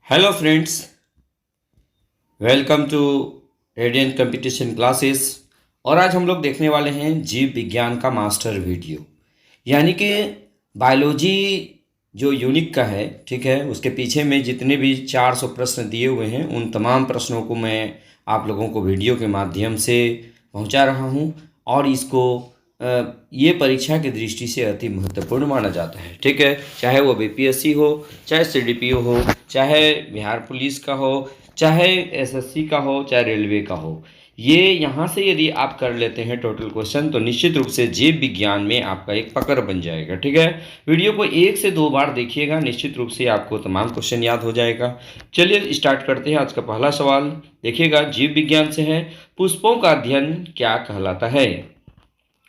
Hello friends, welcome to Radiant Competition Classes. और आज हम लोग देखने वाले हैं जीव विज्ञान का मास्टर वीडियो, यानी कि बायोलॉजी जो यूनिक का है। ठीक है, उसके पीछे में जितने भी 400 प्रश्न दिए हुए हैं उन तमाम प्रश्नों को मैं आप लोगों को वीडियो के माध्यम से पहुंचा रहा हूं। और इसको ये परीक्षा की दृष्टि से अति महत्वपूर्ण माना जाता है। ठीक है, चाहे वो बीपीएससी हो, चाहे सीडीपीओ हो, चाहे बिहार पुलिस का हो, चाहे एसएससी का हो, चाहे रेलवे का हो। ये यहाँ से यदि आप कर लेते हैं टोटल क्वेश्चन तो निश्चित रूप से जीव विज्ञान में आपका एक पकड़ बन जाएगा। ठीक है, वीडियो को 1 से 2 बार देखिएगा, निश्चित रूप से आपको तमाम क्वेश्चन याद हो जाएगा। चलिए स्टार्ट करते हैं। आज का पहला सवाल देखिएगा, जीव विज्ञान से है, पुष्पों का अध्ययन क्या कहलाता है?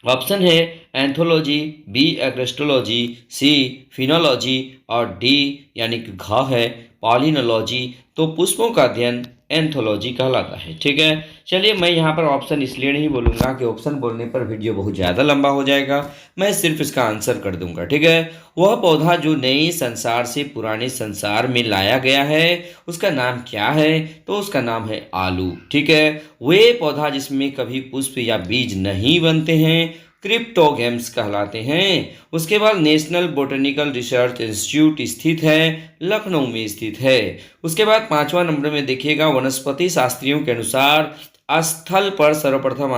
ऑप्शन है एंथोलॉजी, बी एग्रेस्टोलॉजी, सी फिनोलॉजी और डी यानी कि घ है पॉलिनोलॉजी। तो पुष्पों का अध्ययन एंथोलॉजी कहलाता है। ठीक है, चलिए मैं यहाँ पर ऑप्शन इसलिए नहीं बोलूँगा कि ऑप्शन बोलने पर वीडियो बहुत ज़्यादा लंबा हो जाएगा, मैं सिर्फ इसका आंसर कर दूंगा। ठीक है, वह पौधा जो नए संसार से पुराने संसार में लाया गया है उसका नाम क्या है? तो उसका नाम है आलू। ठीक है, वे पौधा जिसमें कभी पुष्प या बीज नहीं बनते हैं क्रिप्टोगेम्स कहलाते हैं। उसके बाद नेशनल बोटेनिकल रिसर्च इंस्टीट्यूट स्थित है, लखनऊ में स्थित है। उसके बाद 5वां नंबर में देखिएगा, वनस्पति शास्त्रियों के अनुसार स्थल पर सर्वप्रथम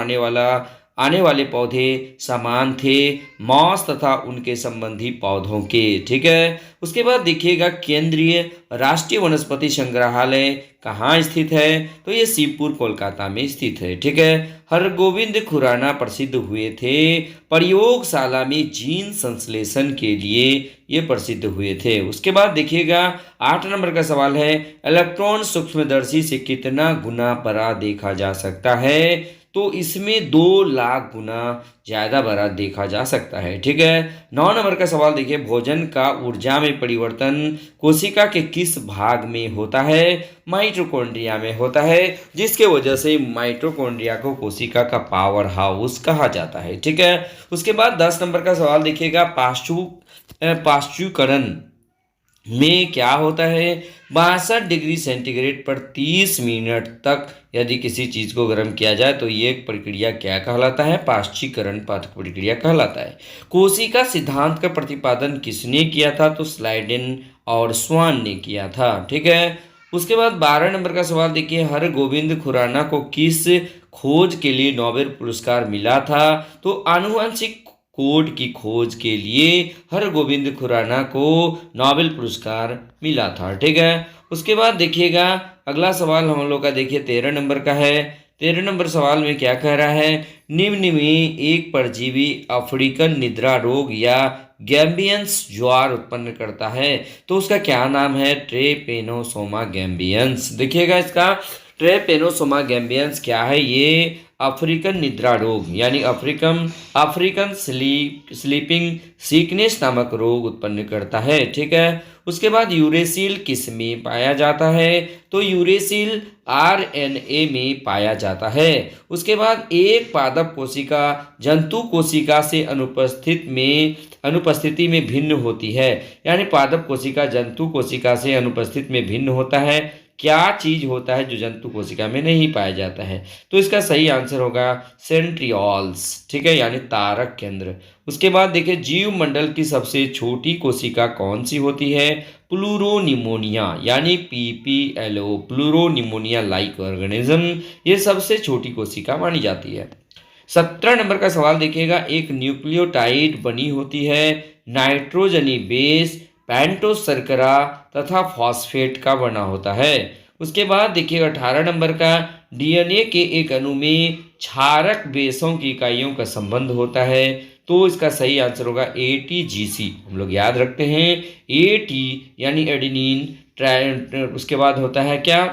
आने वाले पौधे समान थे मॉस तथा उनके संबंधी पौधों के। ठीक है, उसके बाद देखिएगा, केंद्रीय राष्ट्रीय वनस्पति संग्रहालय कहाँ स्थित है? तो ये शिवपुर कोलकाता में स्थित है। ठीक है, हरगोविंद खुराना प्रसिद्ध हुए थे प्रयोगशाला में जीन संश्लेषण के लिए, ये प्रसिद्ध हुए थे। उसके बाद देखिएगा 8 नंबर का सवाल है, इलेक्ट्रॉन सूक्ष्मदर्शी से कितना गुना बड़ा देखा जा सकता है? तो इसमें 2 लाख गुना ज़्यादा बड़ा देखा जा सकता है। ठीक है, 9 नंबर का सवाल देखिए, भोजन का ऊर्जा में परिवर्तन कोशिका के किस भाग में होता है? माइटोकॉन्ड्रिया में होता है, जिसके वजह से माइटोकॉन्ड्रिया को कोशिका का पावर हाउस कहा जाता है। ठीक है, उसके बाद 10 नंबर का सवाल देखिएगा, पाश्चुकरण में क्या होता है? 62 डिग्री सेंटीग्रेड पर 30 मिनट तक यदि किसी चीज़ को गर्म किया जाए तो ये प्रक्रिया क्या कहलाता है? पाश्चुकरण प्रक्रिया कहलाता है। कोशिका सिद्धांत का प्रतिपादन किसने किया था? तो स्लाइडेन और स्वान ने किया था। ठीक है, उसके बाद 12 नंबर का सवाल देखिए, हरगोविंद खुराना को किस खोज के लिए नोबेल पुरस्कार मिला था? तो आनुवंशिक कोड की खोज के लिए हरगोविंद खुराना को नोबेल पुरस्कार मिला था। ठीक है, उसके बाद देखिएगा अगला सवाल हम लोग का देखिए 13 नंबर का है। 13 नंबर सवाल में क्या कह रहा है? निम्न में एक परजीवी अफ्रीकन निद्रा रोग या गैम्बियंस ज्वार उत्पन्न करता है, तो उसका क्या नाम है? Trypanosoma gambiense. देखिएगा इसका ट्रेपेनोसोमा गैम्बियंस क्या है? ये अफ्रीकन निद्रा रोग यानी अफ्रीकन स्लीपिंग सीकनेस नामक रोग उत्पन्न करता है। ठीक है, उसके बाद यूरेसिल किस में पाया जाता है? तो यूरेसिल आरएनए में पाया जाता है। उसके बाद एक पादप कोशिका जंतु कोशिका से अनुपस्थिति में भिन्न होती है, यानी पादप कोशिका जंतु कोशिका से अनुपस्थित में भिन्न होता है। क्या चीज होता है जो जंतु कोशिका में नहीं पाया जाता है? तो इसका सही आंसर होगा सेंट्रियोल्स। ठीक है, यानी तारक केंद्र। उसके बाद देखिए, जीव मंडल की सबसे छोटी कोशिका कौन सी होती है? प्लूरोनिमोनिया यानी पीपीएलओ, प्लूरोनिमोनिया लाइक ऑर्गेनिज्म, ये सबसे छोटी कोशिका मानी जाती है। 17 नंबर का सवाल देखिएगा, एक न्यूक्लियोटाइड बनी होती है नाइट्रोजनी बेस, पेंटोस शर्करा तथा फॉस्फेट का बना होता है। उसके बाद देखिएगा 18 नंबर का, डीएनए के एक अणु में क्षारक बेसों की इकाइयों का संबंध होता है, तो इसका सही आंसर होगा एटीजीसी। हम लोग याद रखते हैं एटी यानी एडेनिन, उसके बाद होता है क्या?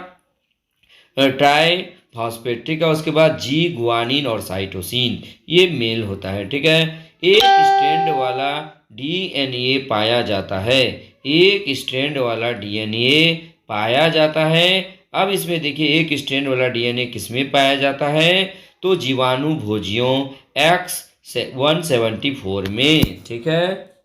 Try phosphate. ठीक है, उसके बाद जी गुआनिन और साइटोसिन, ये मेल होता है। ठीक है, एक स्ट्रैंड वाला डीएनए पाया जाता है, एक स्ट्रैंड वाला डीएनए पाया जाता है। अब इसमें देखिए, एक स्ट्रैंड वाला डीएनए किसमें पाया जाता है? तो जीवाणु भोजियों X174 में। ठीक है,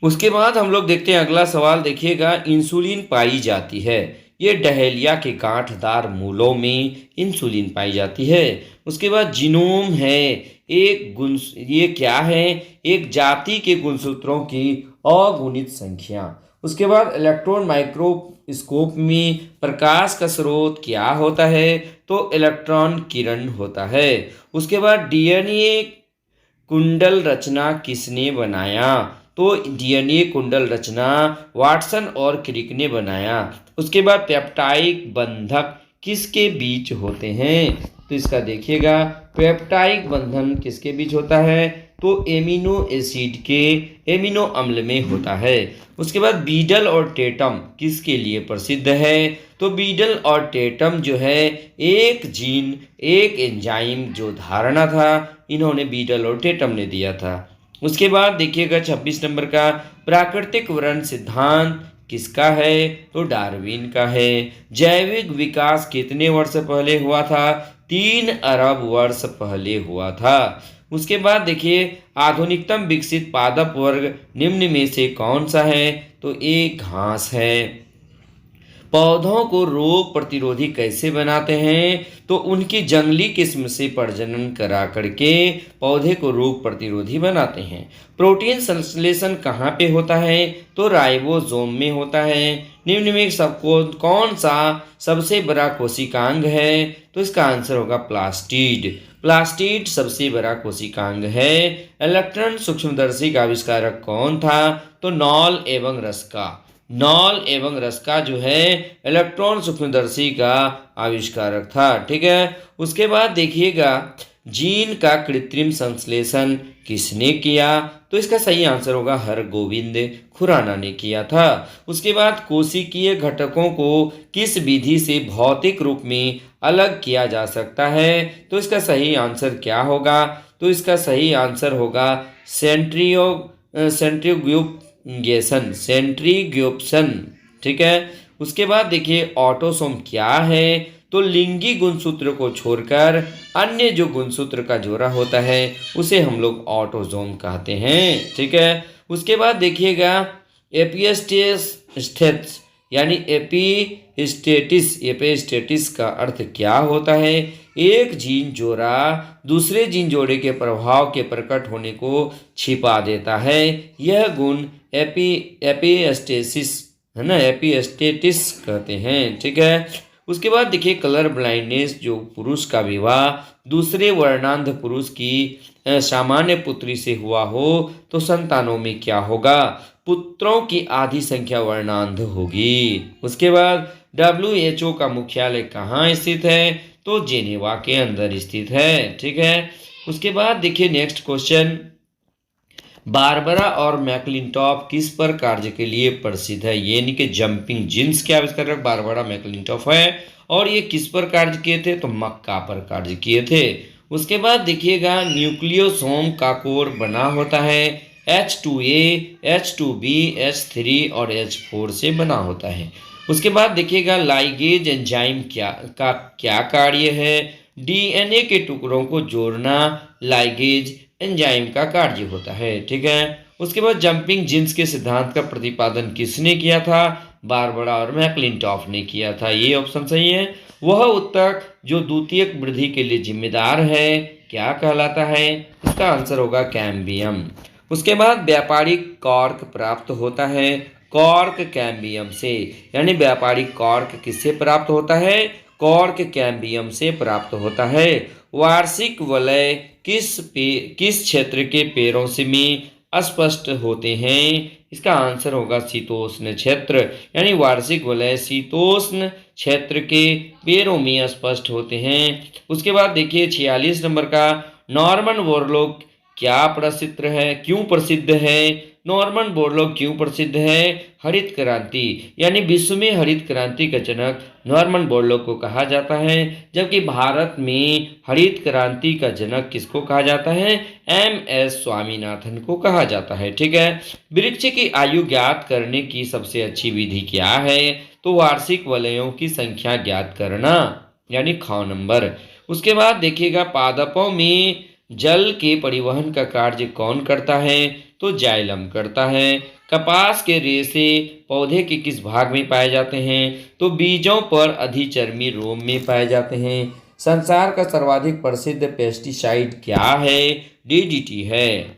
उसके बाद हम लोग देखते हैं अगला सवाल। देखिएगा, इंसुलिन पाई जाती है। ये डहेलिया के गांठदार मूलों में इंसुलिन पाई जाती है। उसके बाद जीनोम है एक गुण, ये क्या है? एक जाति के गुणसूत्रों की अगुणित संख्या। उसके बाद इलेक्ट्रॉन माइक्रोस्कोप में प्रकाश का स्रोत क्या होता है? तो इलेक्ट्रॉन किरण होता है। उसके बाद डीएनए कुंडल रचना किसने बनाया? तो डीएनए कुंडल रचना वाटसन और क्रिक ने बनाया। उसके बाद पेप्टाइड बंधक किसके बीच होते हैं? तो इसका देखिएगा, पेप्टाइड बंधन किसके बीच होता है? तो एमिनो एसिड के एमिनो अम्ल में होता है। उसके बाद बीडल और टेटम किसके लिए प्रसिद्ध है? तो बीडल और टेटम जो है एक जीन एक एंजाइम जो धारणा था, इन्होंने बीडल और टेटम ने दिया था। उसके बाद देखिएगा 26 नंबर का, प्राकृतिक वर्ण सिद्धांत किसका है? तो डार्विन का है। जैविक विकास कितने वर्ष पहले हुआ था? 3 अरब वर्ष पहले हुआ था। उसके बाद देखिए, आधुनिकतम विकसित पादप वर्ग निम्न में से कौन सा है? तो एक घास है। पौधों को रोग प्रतिरोधी कैसे बनाते हैं? तो उनकी जंगली किस्म से प्रजनन करा करके पौधे को रोग प्रतिरोधी बनाते हैं। प्रोटीन संश्लेषण कहाँ पे होता है? तो राइबोसोम में होता है। निम्न में सबको कौन सा सबसे बड़ा कोशिकांग है? तो इसका आंसर होगा प्लास्टिड। प्लास्टिड सबसे बड़ा कोशिकांग है। इलेक्ट्रॉन सूक्ष्मदर्शी का आविष्कारक कौन था? तो नॉल एवं रस्का। नॉल एवं रस्का जो है इलेक्ट्रॉन सूक्ष्मदर्शी का आविष्कारक था। ठीक है। उसके बाद देखिएगा, जीन का कृत्रिम संश्लेषण किसने किया? तो इसका सही आंसर होगा हरगोविंद खुराना ने किया था। उसके बाद कोशिकीय घटकों को किस विधि से भौतिक रूप में अलग किया जा सकता है? तो इसका सही आंसर क्या होगा? तो इसका सही आंसर होगा सेंट्रीग्यूप्शन। ठीक है। उसके बाद देखिए, ऑटोसोम क्या है? तो लिंगी गुणसूत्र को छोड़कर अन्य जो गुणसूत्र का जोड़ा होता है उसे हम लोग ऑटोसोम कहते हैं। ठीक है। उसके बाद देखिएगा, एपिस्टेटिस यानी एपिस्टेटिस का अर्थ क्या होता है? एक जीन जोड़ा दूसरे जीन जोड़े के प्रभाव के प्रकट होने को छिपा देता है। यह गुण एपिस्टेसिस है ना, एपिस्टेटिस कहते हैं। ठीक है। उसके बाद देखिए, कलर ब्लाइंडनेस, जो पुरुष का विवाह दूसरे वर्णांध पुरुष की सामान्य पुत्री से हुआ हो तो संतानों में क्या होगा? पुत्रों की आधी संख्या वर्णांध होगी। उसके बाद WHO का मुख्यालय कहाँ स्थित है? तो जेनेवा के अंदर स्थित है। ठीक है। उसके बाद देखिए नेक्स्ट क्वेश्चन, बारबरा और मैकलिंटॉफ किस पर कार्य के लिए प्रसिद्ध है? ये यानी कि जंपिंग जिन्स के आविष्कारक बारबरा मैकलिंटॉफ है। और ये किस पर कार्य किए थे? तो मक्का पर कार्य किए थे। उसके बाद देखिएगा, न्यूक्लियोसोम का कोर बना होता है H2A, H2B, H3 और H4 से बना होता है। उसके बाद देखिएगा, लाइगेज एंजाइम क्या कार्य है? DNA के टुकड़ों को जोड़ना लाइगेज एंजाइम का कार्य होता है। ठीक है। उसके बाद जंपिंग जिन्स के सिद्धांत का प्रतिपादन किसने किया था? बारबरा और मैकलिंटॉफ ने किया था। ये ऑप्शन सही है। वह ऊतक जो द्वितीयक वृद्धि के लिए जिम्मेदार है क्या कहलाता है? इसका आंसर होगा कैम्बियम। उसके बाद व्यापारिक कॉर्क प्राप्त होता है कॉर्क कैम्बियम से, यानी व्यापारिक कॉर्क किससे प्राप्त होता है? कॉर्क कैम्बियम से प्राप्त होता है। वार्षिक वलय किस क्षेत्र के पेड़ों से में अस्पष्ट होते हैं? इसका आंसर होगा शीतोष्ण क्षेत्र, यानी वार्षिक वलय शीतोष्ण क्षेत्र के पेड़ों में स्पष्ट होते हैं। उसके बाद देखिए 46 नंबर का, नॉर्मन बोरलॉग क्या प्रसिद्ध है, क्यों प्रसिद्ध है? नॉर्मन बोरलॉग क्यों प्रसिद्ध है? हरित क्रांति, यानी विश्व में हरित क्रांति का जनक नॉर्मन बोरलॉग को कहा जाता है। जबकि भारत में हरित क्रांति का जनक किसको कहा जाता है? MS स्वामीनाथन को कहा जाता है। ठीक है। वृक्ष की आयु ज्ञात करने की सबसे अच्छी विधि क्या है? तो वार्षिक वलयों की संख्या ज्ञात करना, यानी ख नंबर। उसके बाद देखिएगा, पादपों में जल के परिवहन का कार्य कौन करता है? तो जाइलम करता है। कपास के रेशे पौधे के किस भाग में पाए जाते हैं? तो बीजों पर अधिचर्मी रोम में पाए जाते हैं। संसार का सर्वाधिक प्रसिद्ध पेस्टिसाइड क्या है? डीडीटी है।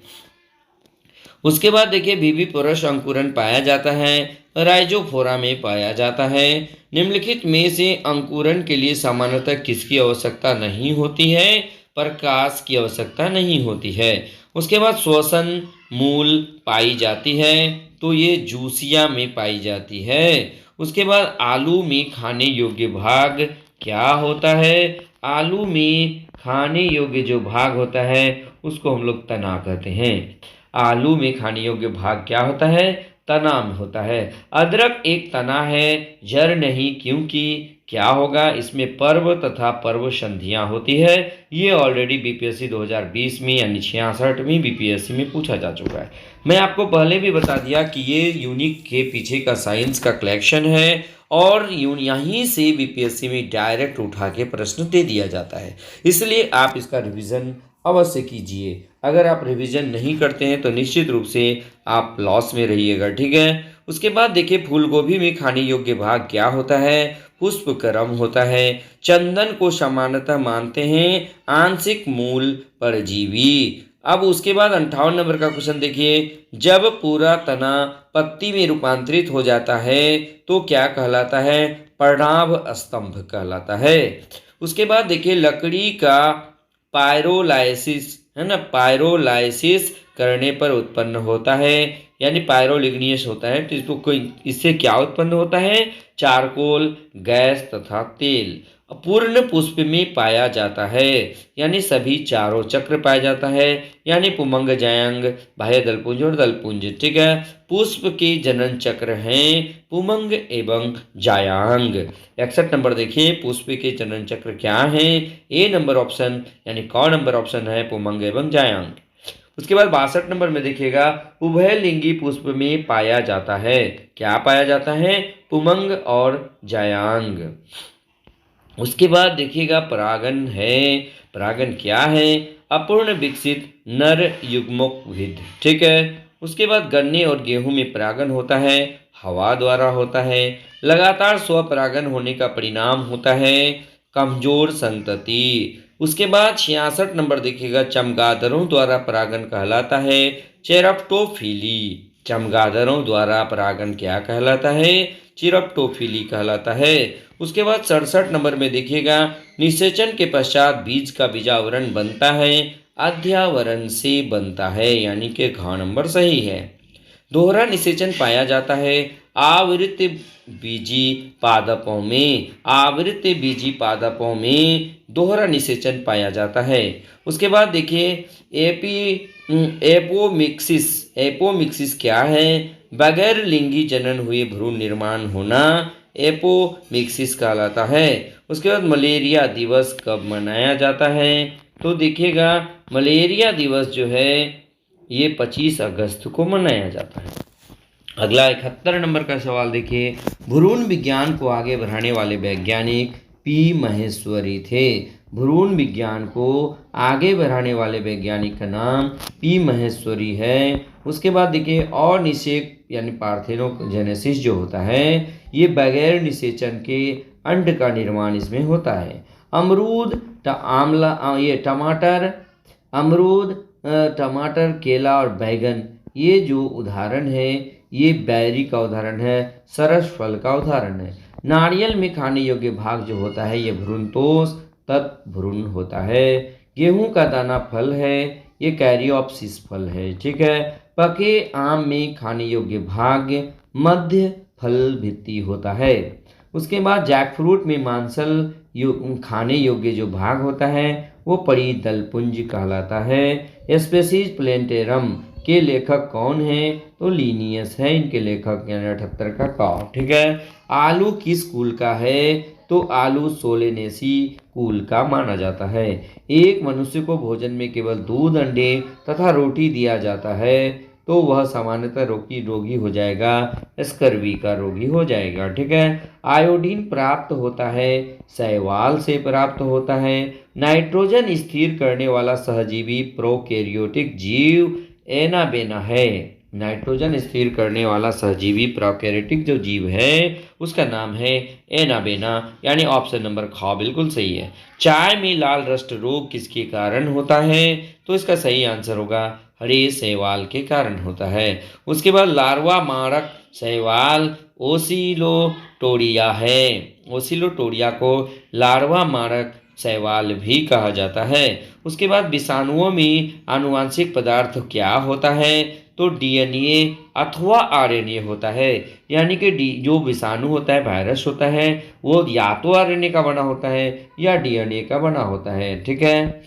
उसके बाद देखिए बीबी पुरुष अंकुरन पाया जाता है, राइजोफोरा में पाया जाता है। निम्नलिखित में से अंकुरन के लिए सामान्यतः किसकी आवश्यकता नहीं होती है? प्रकाश की आवश्यकता नहीं होती है। उसके बाद श्वसन मूल पाई जाती है, तो ये जूसिया में पाई जाती है। उसके बाद आलू में खाने योग्य भाग क्या होता है? आलू में खाने योग्य जो भाग होता है उसको हम लोग तना कहते हैं। आलू में खाने योग्य भाग क्या होता है? तना में होता है। अदरक एक तना है, जड़ नहीं, क्योंकि क्या होगा? इसमें पर्व तथा पर्व संधियां होती है। ये ऑलरेडी बीपीएससी 2020 में यानी 66वीं बीपीएससी में पूछा जा चुका है। मैं आपको पहले भी बता दिया कि ये यूनिक के पीछे का साइंस का कलेक्शन है और यहीं से बीपीएससी में डायरेक्ट उठा के प्रश्न दे दिया जाता है, इसलिए आप इसका रिवीजन अवश्य कीजिए। अगर आप रिवीजन नहीं करते हैं तो निश्चित रूप से आप लॉस में रहिएगा, ठीक है। उसके बाद देखिए फूल गोभी में खाने योग्य भाग क्या होता है? पुष्पक्रम होता है। चंदन को सामान्यतः मानते हैं आंशिक मूल परजीवी। अब उसके बाद 58 नंबर का क्वेश्चन देखिए, जब पूरा तना पत्ती में रूपांतरित हो जाता है तो क्या कहलाता है? पर्णाभ स्तंभ कहलाता है। उसके बाद देखिए लकड़ी का पायरोलाइसिस है ना, पायरोलाइसिस करने पर उत्पन्न होता है, यानी पायरोलिग्नियस होता है। तो इससे क्या उत्पन्न होता है? चारकोल गैस तथा तेल। पूर्ण पुष्प में पाया जाता है, यानी सभी चारों चक्र पाया जाता है, यानी पुमंग जायांग बाह्य दलपुंज और दलपुंज, ठीक है। पुष्प के जनन चक्र हैं पुमंग एवं जायांग। 61 नंबर देखिए पुष्प के जनन चक्र क्या हैं? ए नंबर ऑप्शन यानी क नंबर ऑप्शन है पुमंग एवं जायांग। उसके बाद 62 नंबर में देखिएगा उभयलिंगी पुष्प में पाया जाता है। क्या पाया जाता है? पुमंग और जायांग। उसके बाद देखिएगा परागन है। परागन क्या है? अपूर्ण विकसित नर युग्मोद्भिद, ठीक है। उसके बाद गन्ने और गेहूं में परागन होता है, हवा द्वारा होता है। लगातार स्वपरागन होने का परिणाम होता है कमजोर संतति। उसके बाद 66 नंबर देखिएगा चमगादड़ों द्वारा परागन कहलाता है चेरप्टोफिली। चमगादड़ों द्वारा परागन क्या कहलाता है? चिरप्टोफिली कहलाता है। उसके बाद 67 नंबर में देखिएगा निषेचन के पश्चात बीज का बीजावरण बनता है अध्यावरण से बनता है, यानी कि घ नंबर सही है। दोहरा निषेचन पाया जाता है आवृत बीजी पादपों में। आवृत बीजी पादपों में दोहरा निषेचन पाया जाता है। उसके बाद देखिए एपोमिक्सिस। एपोमिक्सिस क्या है? बगैर लिंगी जनन हुए भ्रूण निर्माण होना एपोमिक्सिस कहलाता है। उसके बाद मलेरिया दिवस कब मनाया जाता है? तो देखिएगा मलेरिया दिवस जो है ये 25 अगस्त को मनाया जाता है। अगला 71 नंबर का सवाल देखिए, भ्रूण विज्ञान को आगे बढ़ाने वाले वैज्ञानिक पी महेश्वरी थे। भ्रूण विज्ञान को आगे बढ़ाने वाले वैज्ञानिक का नाम पी महेश्वरी है। उसके बाद देखिए और निषेक यानी पार्थेनोजेनेसिस जो होता है ये बगैर निषेचन के अंड का निर्माण इसमें होता है। अमरूद ये टमाटर, अमरूद टमाटर केला और बैगन ये जो उदाहरण है ये बैरी का उदाहरण है, सरस फल का उदाहरण है। नारियल में खाने योग्य भाग जो होता है ये भ्रूणतोष तत् भ्रूण होता है। गेहूं का दाना फल है, ये कैरियोप्सिस फल है, ठीक है। पके आम में खाने योग्य भाग मध्य फल भित्ति होता है। उसके बाद जैकफ्रूट में मांसल खाने योग्य जो भाग होता है वो पड़ी दलपुंज कहलाता है। स्पेसीज प्लेंटेरम के लेखक कौन है? तो लीनियस है इनके लेखक, यानी 78 का क, ठीक है। आलू किस कुल का है? तो आलू सोलेनेसी कुल का माना जाता है। एक मनुष्य को भोजन में केवल दूध अंडे तथा रोटी दिया जाता है तो वह सामान्यतः रोगी हो जाएगा, स्कर्वी का रोगी हो जाएगा, ठीक है। आयोडीन प्राप्त होता है शैवाल से प्राप्त होता है। नाइट्रोजन स्थिर करने वाला सहजीवी प्रोकैरियोटिक जीव एनाबेना है। नाइट्रोजन स्थिर करने वाला सहजीवी प्रोकैरियोटिक जो जीव है उसका नाम है एनाबेना, यानी ऑप्शन नंबर ख बिल्कुल सही है। चाय में लाल रस्ट रोग किसके कारण होता है? तो इसका सही आंसर होगा हरे शैवाल के कारण होता है। उसके बाद लार्वा मारक शैवाल ओसिलोटोरिया है। ओसिलोटोरिया को लार्वा मारक शैवाल भी कहा जाता है। उसके बाद विषाणुओं में आनुवांशिक पदार्थ क्या होता है? तो डीएनए अथवा आरएनए होता है, यानी कि जो विषाणु होता है, वायरस होता है, वो या तो आरएनए का बना होता है या डीएनए का बना होता है। ठीक है।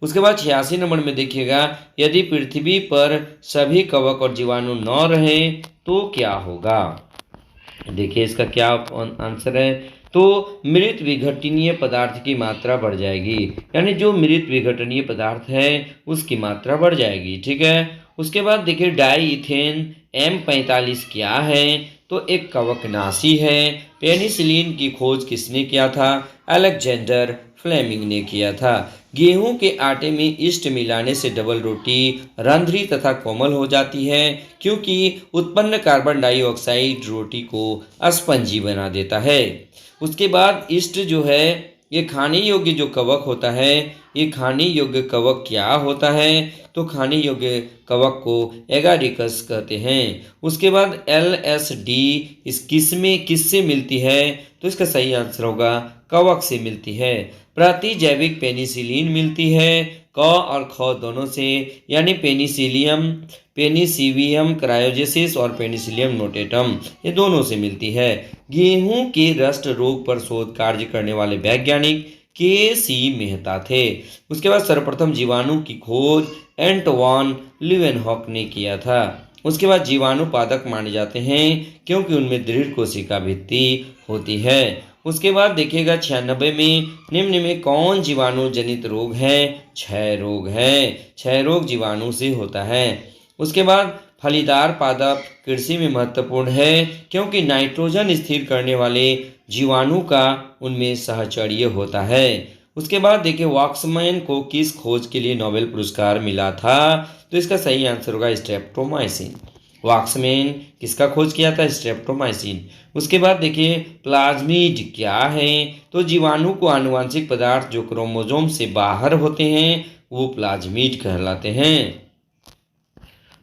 उसके बाद 86 नंबर में देखिएगा, यदि पृथ्वी पर सभी कवक और जीवाणु न रहे तो क्या होगा? देखिए इसका क्या आंसर है। तो मृत विघटनीय पदार्थ की मात्रा बढ़ जाएगी, यानी जो मृत विघटनीय पदार्थ है उसकी मात्रा बढ़ जाएगी। ठीक है। उसके बाद देखिए डाई इथेन M45 क्या है? तो एक कवकनाशी है। पेनिसिलिन की खोज किसने किया था? अलेक्जेंडर फ्लेमिंग ने किया था। गेहूं के आटे में ईस्ट मिलाने से डबल रोटी रंध्री तथा कोमल हो जाती है, क्योंकि उत्पन्न कार्बन डाइऑक्साइड रोटी को स्पंजी बना देता है। उसके बाद ईस्ट जो है ये खाने योग्य जो कवक होता है, ये खाने योग्य कवक क्या होता है? तो खाने योग्य कवक को एगारिकस कहते हैं। उसके बाद LSD इस किससे मिलती है? तो इसका सही आंसर होगा कवक से मिलती है। प्रतिजैविक पेनिसिलिन मिलती है क और ख दोनों से, यानी पेनिसिलियम क्रायोजेसिस और पेनिसिलियम नोटेटम ये दोनों से मिलती है। गेहूं के रस्ट रोग पर शोध कार्य करने वाले वैज्ञानिक KC मेहता थे। उसके बाद सर्वप्रथम जीवाणु की खोज एंटवान लीवेनहॉक ने किया था। उसके बाद जीवाणु पादप माने जाते हैं क्योंकि उनमें दृढ़ कोशिका भित्ति होती है। उसके बाद देखिएगा 96 में निम्न में कौन जीवाणु जनित रोग है? क्षय रोग है। क्षय रोग जीवाणु से होता है। उसके बाद फलीदार पादप कृषि में महत्वपूर्ण है क्योंकि नाइट्रोजन स्थिर करने वाले जीवाणु का उनमें सहचर्य होता है। उसके बाद देखिए वॉक्समैन को किस खोज के लिए नोबेल पुरस्कार मिला था? तो इसका सही आंसर होगा स्ट्रेप्टोमाइसिन। वॉक्समैन किसका खोज किया था? स्ट्रेप्टोमाइसिन। उसके बाद देखिए प्लाज्मिड क्या है? तो जीवाणु को आनुवांशिक पदार्थ जो क्रोमोसोम से बाहर होते हैं वो प्लाज्मिड कहलाते हैं।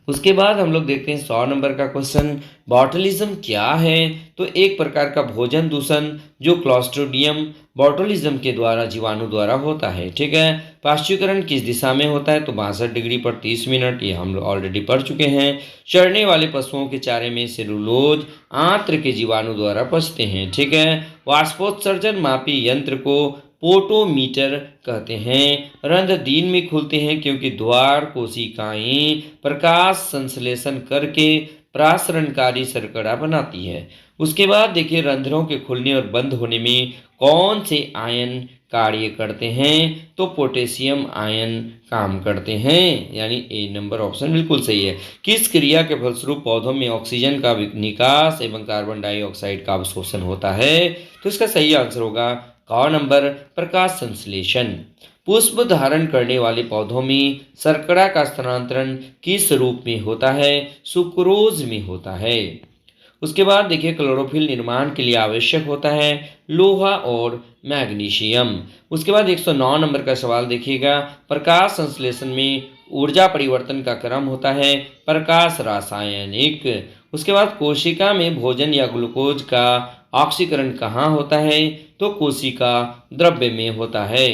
उसके बाद हम लोग देखते हैं 100 नंबर का क्वेश्चन, बॉटुलिज्म क्या है? तो एक प्रकार का भोजन दूषण जो क्लॉस्ट्रिडियम बॉटुलिज्म के द्वारा जीवाणु द्वारा होता है। ठीक है। पाश्चुकरण किस दिशा में होता है? तो 62 डिग्री पर 30 मिनट, ये हम ऑलरेडी पढ़ चुके हैं। चरने वाले पशुओं के चारे में सेलुलोज आंत्र के जीवाणु द्वारा पचते हैं। ठीक है। वाष्पोत्सर्जन मापी यंत्र को पोटोमीटर कहते हैं। रंध्र दिन में खुलते हैं क्योंकि द्वार कोशिकाएं प्रकाश संश्लेषण करके प्रासरणकारी शर्करा बनाती है। उसके बाद देखिए रंध्रों के खुलने और बंद होने में कौन से आयन कार्य करते हैं? तो पोटेशियम आयन काम करते हैं, यानी ए नंबर ऑप्शन बिल्कुल सही है। किस क्रिया के फलस्वरूप पौधों में ऑक्सीजन का निकास एवं कार्बन डाइऑक्साइड का अवशोषण होता है? तो इसका सही आंसर होगा क नंबर प्रकाश संश्लेषण। पुष्प धारण करने वाले पौधों में शर्करा का स्थानांतरण किस रूप में होता है? सुक्रोज में होता है। उसके बाद देखिए क्लोरोफिल निर्माण के लिए आवश्यक होता है लोहा और मैग्नीशियम। उसके बाद 109 नंबर का सवाल देखिएगा, प्रकाश संश्लेषण में ऊर्जा परिवर्तन का क्रम होता है प्रकाश रासायनिक। उसके बाद कोशिका में भोजन या ग्लूकोज का ऑक्सीकरण कहाँ होता है? तो कोशिका द्रव्य में होता है।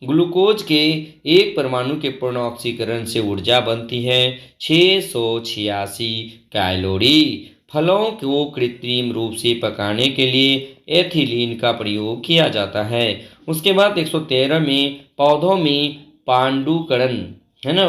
ग्लूकोज के एक परमाणु के पूर्ण ऑक्सीकरण से ऊर्जा बनती है 686 कैलोरी। फलों को कृत्रिम रूप से पकाने के लिए एथिलीन का प्रयोग किया जाता है। उसके बाद 113 में पौधों में पांडुकरण है ना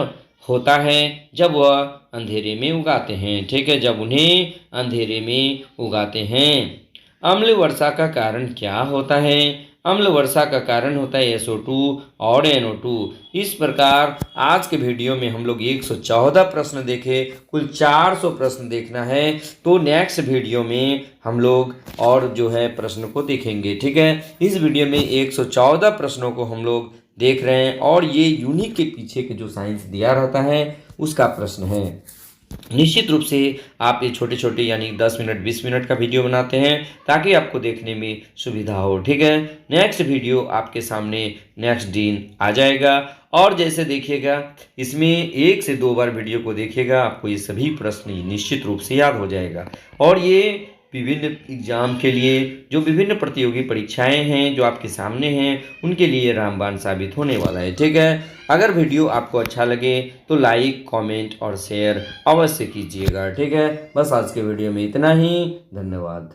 होता है जब वह अंधेरे में उगाते हैं। ठीक है, जब उन्हें अंधेरे में उगाते हैं। अम्ल वर्षा का कारण क्या होता है? अम्ल वर्षा का कारण होता है SO2 और NO2। इस प्रकार आज के वीडियो में हम लोग 114 प्रश्न देखे, कुल 400 प्रश्न देखना है। तो नेक्स्ट वीडियो में हम लोग और जो है प्रश्न को देखेंगे। ठीक है, इस वीडियो में 114 प्रश्नों को हम लोग देख रहे हैं और ये यूनिक के पीछे के जो साइंस दिया रहता है उसका प्रश्न है। निश्चित रूप से आप ये छोटे छोटे यानी 10 मिनट 20 मिनट का वीडियो बनाते हैं ताकि आपको देखने में सुविधा हो। ठीक है, नेक्स्ट वीडियो आपके सामने नेक्स्ट दिन आ जाएगा। और जैसे देखिएगा, इसमें 1 से 2 बार वीडियो को देखिएगा, आपको ये सभी प्रश्न निश्चित रूप से याद हो जाएगा। और ये विभिन्न एग्जाम के लिए, जो विभिन्न प्रतियोगी परीक्षाएं हैं जो आपके सामने हैं, उनके लिए रामबाण साबित होने वाला है। ठीक है, अगर वीडियो आपको अच्छा लगे तो लाइक, कमेंट और शेयर अवश्य कीजिएगा। ठीक है, बस आज के वीडियो में इतना ही। धन्यवाद।